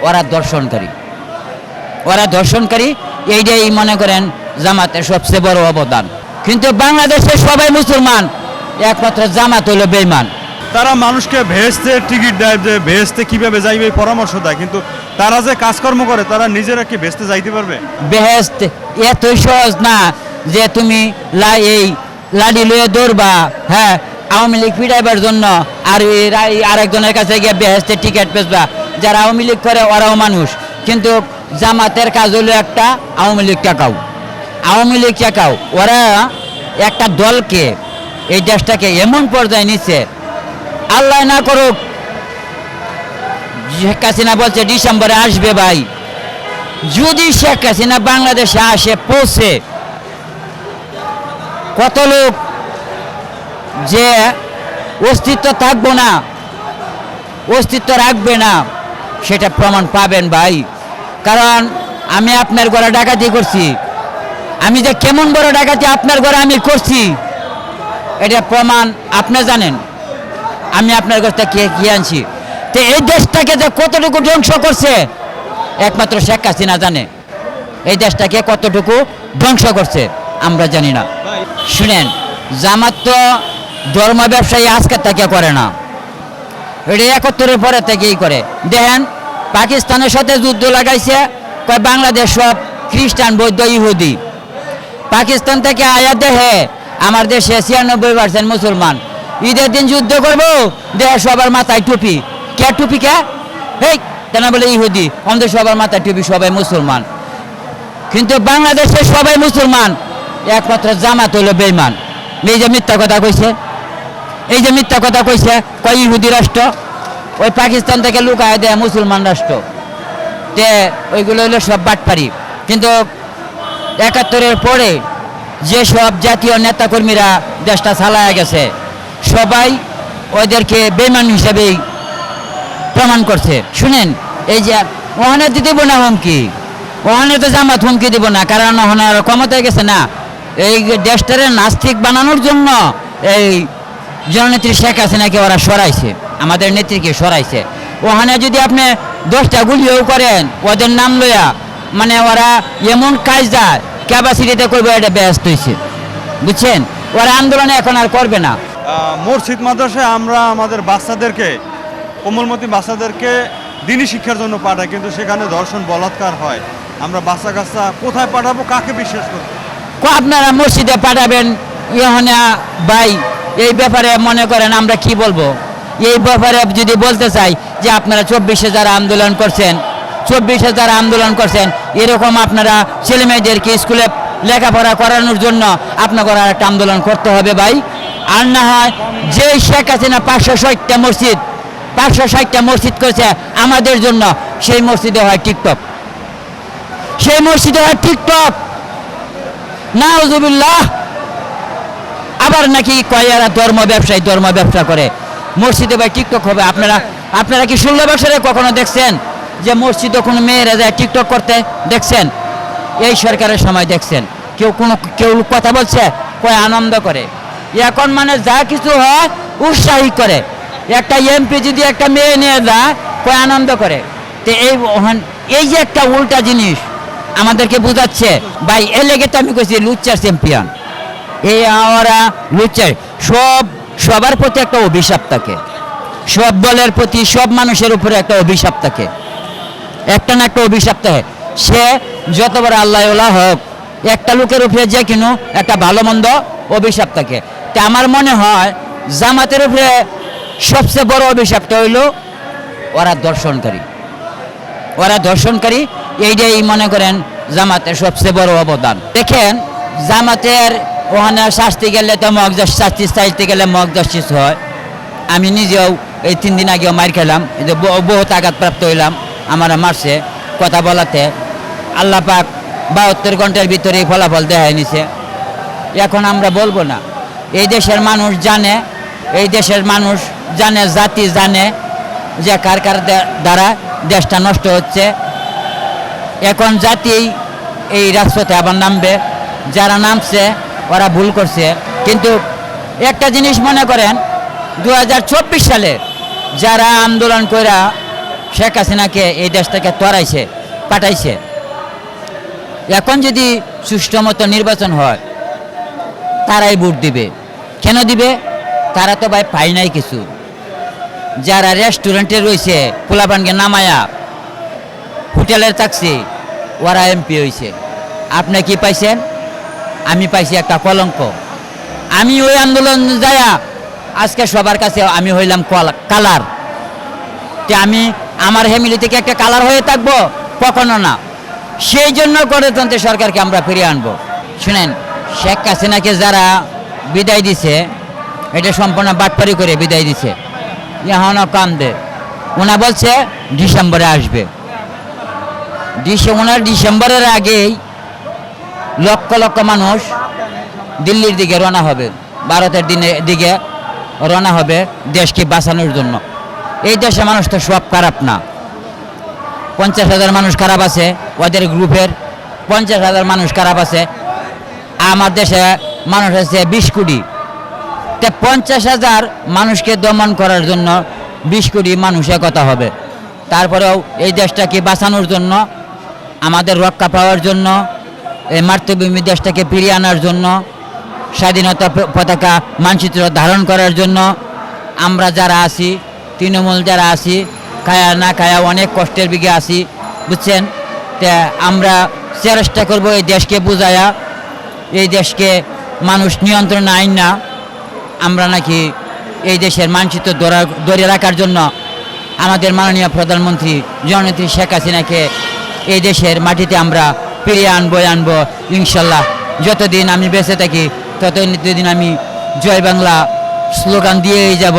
ওরা দর্শনকারী এইটাই মনে করেন জামাতের সবচেয়ে বড় অবদান। কিন্তু বাংলাদেশে সবাই মুসলমান, একমাত্র জামাত হলো বেঈমান। তারা মানুষকে ভেস্তে টিকিট দেয়, যে ভেস্তে কিভাবে যাইবে এই পরামর্শ দেয়, কিন্তু তারা যে কাজকর্ম করে তারা নিজেরা কি ভেস্তে যাইতে পারবে? বেহেস্ত এতই সহজ না যে তুমি এই লাডি লয়ে দৌড়বা, হ্যাঁ, আওয়ামী লীগ পিটাইবার জন্য আর আরেকজনের কাছে গিয়ে বেহেস্তের টিকিট পেছবা। যারা আওয়ামী লীগ করে ওরাও মানুষ, কিন্তু জামাতের কাজ হলো একটা আওয়ামী লীগ টাকাও। ওরা একটা দলকে, এই দেশটাকে এমন পর্যায়ে নিচ্ছে, আল্লাহ না করুক শেখ হাসিনা বলছে ডিসেম্বরে আসবে। ভাই, যদি শেখ হাসিনা বাংলাদেশে আসে পৌঁছে, কত লোক যে অস্তিত্ব থাকবো না, অস্তিত্ব রাখবে না, সেটা প্রমাণ পাবেন ভাই। কারণ আমি আপনার ঘরে ডাকাতি করছি, আমি যে কেমন বড় ডাকাতি আপনার ঘরে আমি করছি, এটা প্রমাণ আপনি জানেন। আমি আপনার কাছ থেকে কি আনছি, তো এই দেশটাকে যে কতটুকু ধ্বংস করছে একমাত্র শেখ হাসিনা জানে। এই দেশটাকে কতটুকু ধ্বংস করছে আমরা জানি না। শুনেন, জামাত তো ধর্ম ব্যবসায়ী আজকের থেকে করে না, এটা 71-এর পরে থেকেই করে। দেখেন, পাকিস্তানের সাথে যুদ্ধ লাগাইছে, কয় বাংলাদেশ সব খ্রিস্টান, বৌদ্ধ, ইহুদি। পাকিস্তান থেকে আয়া দেহে আমার দেশে 96% মুসলমান। ঈদের দিন যুদ্ধ করবো, দেহে সবার মাথায় টুপি। কে টুপি? কে? এই কেন বলে ইহুদি, আমাদের সবার মাথায় টুপি, সবাই মুসলমান। কিন্তু বাংলাদেশে সবাই মুসলমান, একমাত্র জামাত হলো বেঈমান। এই যে মিথ্যা কথা কইছে, কয় ইহুদি রাষ্ট্র, ওই পাকিস্তান থেকে লুকায় দেয় মুসলমান রাষ্ট্র। তে ওইগুলো হলো সব বাটপারি। কিন্তু 71-এর পরে যেসব জাতীয় নেতাকর্মীরা দেশটা চালায়া গেছে, সবাই ওদেরকে বেঈমান হিসেবেই প্রমাণ করছে। শুনেন, এই যে ওখানে দিব না হুমকি, ওখানে তো জামাত হুমকি দিব না, কারণ ওখানে আর ক্ষমতায় গেছে না। এই দেশটারে নাস্তিক বানানোর জন্য এই জননেত্রী শেখ হাসিনাকে ওরা সরাইছে, আমাদের নেত্রীকে সরাইছে। ওখানে যদি আপনি 10টা গুলিও করেন ওদের নাম লইয়া, মানে ওরা এমন কাজ যায় ক্যাপাসিটিতে করবে, এটা ব্যস্ত হয়েছে, বুঝছেন? ওরা আন্দোলনে এখন আর করবে না। মসজিদ মাদ্রাসায় আমরা আমাদের বাচ্চাদেরকে, কোমলমতি বাচ্চাদেরকে দিনই শিক্ষার জন্য পাঠাই, কিন্তু সেখানে ধর্ষণ, বলাৎকার হয়। আমরা বাচ্চা কাচ্চা কোথায় পাঠাবো, কাকে বিশ্বাস করবো? আপনারা মসজিদে পাঠাবেন, ইহনা ভাই, এই ব্যাপারে মনে করেন আমরা কি বলবো? এই ব্যাপারে যদি বলতে চাই যে আপনারা 24,000 আন্দোলন করছেন, এরকম আপনারা ছেলেমেয়েদেরকে স্কুলে লেখাপড়া করানোর জন্য আপনাকে আর একটা আন্দোলন করতে হবে ভাই। আর না হয় যে শেখ হাসিনা 560টা মসজিদ করেছে আমাদের জন্য, সেই মসজিদে হয় টিকটক, নাউজুবিল্লাহ। আবার নাকি কয় এরা ধর্ম ব্যবসা করে, মসজিদে ভাই টিকটক হবে। আপনারা কি 16 বছরে কখনো দেখছেন যে মসজিদে কোনো মেয়েরা যায় টিকটক করতে? দেখছেন? এই সরকারের সময় দেখছেন কেউ কথা বলছে? কয় আনন্দ করে। এখন মানে যা কিছু হয় উৎসাহী করে। একটা এমপি যদি একটা মেয়ে নিয়ে যায়, কয় আনন্দ করে। তো এই যে একটা উল্টা জিনিস আমাদেরকে বোঝাচ্ছে ভাই। এ লেগে তো আমি কইছি লুচ্চার চ্যাম্পিয়ন। এই আমরা লুচ্চার, সবার প্রতি একটা অভিশাপ থাকে, সব দলের প্রতি, সব মানুষের উপরে একটা অভিশাপ থাকে, একটা না একটা অভিশাপ থাকে। সে যত বড় আল্লাহওয়ালা হোক, একটা লোকের উপরে যে কিনো একটা ভালো মন্দ অভিশাপ থাকে। তা আমার মনে হয় জামাতের উপরে সবচেয়ে বড় অভিশাপটা হইল ওরা দর্শনকারী। এইটাই মনে করেন জামাতের সবচেয়ে বড় অবদান। দেখেন, জামাতের ওখানে শাস্তি গেলে তো শাস্তি চাইতে গেলে মগজাস্টিস হয়। আমি নিজেও এই 3 দিন আগেও মার খেলাম, বহুত আঘাতপ্রাপ্ত হইলাম। আমার মারছে কথা বলাতে। আল্লাহ পাক 72 ঘন্টার ভিতরে ফলাফল দেখায় নিছে। এখন আমরা বলবো না। এই দেশের মানুষ জানে, জাতি জানে যে কার দ্বারা দেশটা নষ্ট হচ্ছে। এখন জাতি এই রাজপথে আবার নামবে, যারা নামছে ওরা ভুল করছে। কিন্তু একটা জিনিস মনে করেন, 2024 সালে যারা আন্দোলন কইরা শেখ হাসিনাকে এই দেশ থেকে তরাইছে, পাঠাইছে। এখন যদি সুষ্ঠু মতো নির্বাচন হয়, তারাই ভোট দিবে। কেন দিবে? তারা তো ভাই পায় নাই কিছু। যারা রেস্টুরেন্টে রয়েছে, পোলাপানকে নামায়া হোটেলের থাকছে, ওরা এমপি হয়েছে। আপনি কি পাইছেন? আমি পাইছি একটা কলঙ্ক। আমি ওই আন্দোলন যায়া আজকে সবার কাছে আমি হইলাম কালার। তে আমি আমার ফ্যামিলি থেকে একটা কালার হয়ে থাকবো? কখনো না। সেই জন্য গণতন্ত্রের সরকারকে আমরা ফিরিয়ে আনবো। শুনেন, শেখ হাসিনাকে যারা বিদায় দিছে, এটা সম্পূর্ণ বাটপারি করে বিদায় দিছে। এখনও কান্দে। ওনা বলছে ডিসেম্বরে আসবে। ওনার ডিসেম্বরের আগেই লক্ষ লক্ষ মানুষ দিল্লির দিকে রওনা হবে, ভারতের দিকে রওনা হবে দেশকে বাঁচানোর জন্য। এই দেশে মানুষ তো সব খারাপ না। 50,000 মানুষ খারাপ আছে, ওদের গ্রুপের 50,000 মানুষ খারাপ আছে। আমার দেশে মানুষ আছে 20 কোটি। তে 50,000 মানুষকে দমন করার জন্য 20 কোটি মানুষের কথা হবে। তারপরেও এই দেশটাকে বাঁচানোর জন্য, আমাদের রক্ষা পাওয়ার জন্য, এই মাতৃভূমি দেশটাকে ফিরিয়ে আনার জন্য, স্বাধীনতা পতাকা মানচিত্র ধারণ করার জন্য আমরা যারা আছি, তৃণমূল যারা আছি, খায়া না খায়া অনেক কষ্টের দিকে আছি, বুঝছেন? তা আমরা চেষ্টা করব এই দেশকে বুঝায়া, এই দেশকে মানুষ নিয়ন্ত্রণে আইন না, আমরা নাকি এই দেশের মানচিত্র ধরে রাখার জন্য আমাদের মাননীয় প্রধানমন্ত্রী জননেত্রী শেখ হাসিনাকে এই দেশের মাটিতে আমরা ফিরিয়ে আনবো ইনশাল্লাহ। যতদিন আমি বেঁচে থাকি ততদিন আমি জয় বাংলা স্লোগান দিয়েই যাব।